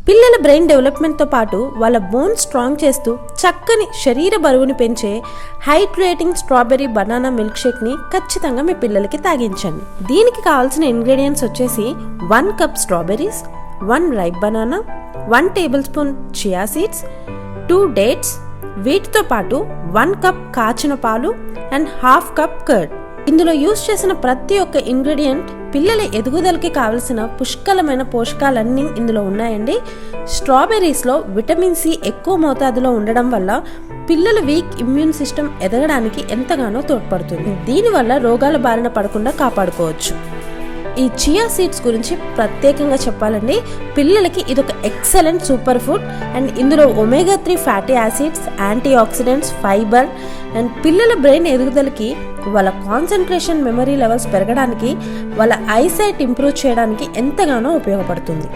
పిల్లల బ్రెయిన్ డెవలప్మెంట్తో పాటు వాళ్ళ బోన్స్ స్ట్రాంగ్ చేస్తూ చక్కని శరీర బరువుని పెంచే హైడ్రేటింగ్ స్ట్రాబెర్రీ బనానా మిల్క్ షేక్ని ఖచ్చితంగా మీ పిల్లలకి తాగించండి. దీనికి కావాల్సిన ఇంగ్రీడియంట్స్ వచ్చేసి 1 cup strawberries, 1 ripe banana, 1 table spoon chia seeds, 2 dates, వీటితో పాటు 1 కప్ కాచిన పాలు అండ్ 1/2 కప్ కర్డ్. ఇందులో యూజ్ చేసిన ప్రతి ఒక్క ఇంగ్రీడియంట్ పిల్లల ఎదుగుదలకి కావలసిన పుష్కలమైన పోషకాలన్నీ ఇందులో ఉన్నాయండి. స్ట్రాబెర్రీస్లో విటమిన్ సి ఎక్కువ మోతాదులో ఉండడం వల్ల పిల్లల వీక్ ఇమ్యూన్ సిస్టమ్ ఎదగడానికి ఎంతగానో తోడ్పడుతుంది. దీనివల్ల రోగాల బారిన పడకుండా కాపాడుకోవచ్చు. ఈ చియా సీడ్స్ గురించి ప్రత్యేకంగా చెప్పాలండి. పిల్లలకి ఇదొక ఎక్సలెంట్ సూపర్ ఫుడ్ అండ్ ఇందులో omega 3 fatty acids, antioxidants, fibre and పిల్లల బ్రెయిన్ ఎదుగుదలకి, వాళ్ళ కాన్సన్ట్రేషన్, మెమరీ లెవెల్స్ పెరగడానికి, వాళ్ళ ఐసైట్ ఇంప్రూవ్ చేయడానికి ఎంతగానో ఉపయోగపడుతుంది.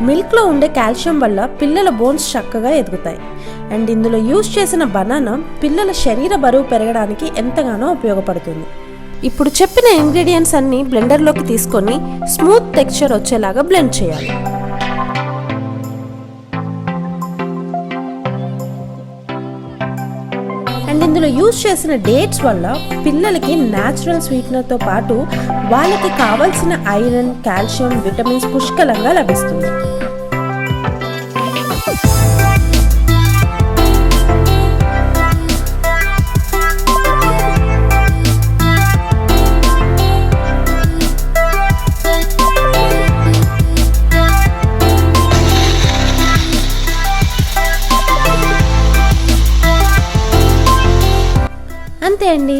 మిల్క్లో ఉండే కాల్షియం వల్ల పిల్లల బోన్స్ చక్కగా ఎదుగుతాయి అండ్ ఇందులో యూజ్ చేసిన బనానా పిల్లల శరీర బరువు పెరగడానికి ఎంతగానో ఉపయోగపడుతుంది. ఇప్పుడు చెప్పిన ఇంగ్రీడియంట్స్ అన్ని బ్లెండర్లోకి తీసుకొని స్మూత్ టెక్స్చర్ వచ్చేలాగా బ్లెండ్ చేయాలి. అండ్ ఇందులో యూజ్ చేసిన డేట్స్ వల్ల పిల్లలకి న్యాచురల్ స్వీట్నర్తో పాటు వాళ్ళకి కావాల్సిన ఐరన్, కాల్షియం, విటమిన్స్ పుష్కలంగా లభిస్తుంది. అంతే అండి.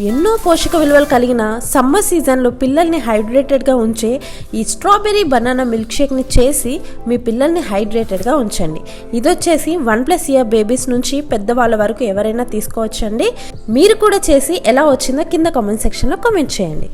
ఎన్నో పోషక విలువలు కలిగిన సమ్మర్ సీజన్లో పిల్లల్ని హైడ్రేటెడ్గా ఉంచే ఈ స్ట్రాబెర్రీ బనానా మిల్క్ షేక్ని చేసి మీ పిల్లల్ని హైడ్రేటెడ్గా ఉంచండి. ఇది వచ్చేసి 1+ ఇయర్ బేబీస్ నుంచి పెద్దవాళ్ళ వరకు ఎవరైనా తీసుకోవచ్చండి. మీరు కూడా చేసి ఎలా వచ్చిందో కింద కామెంట్ సెక్షన్లో కామెంట్ చేయండి.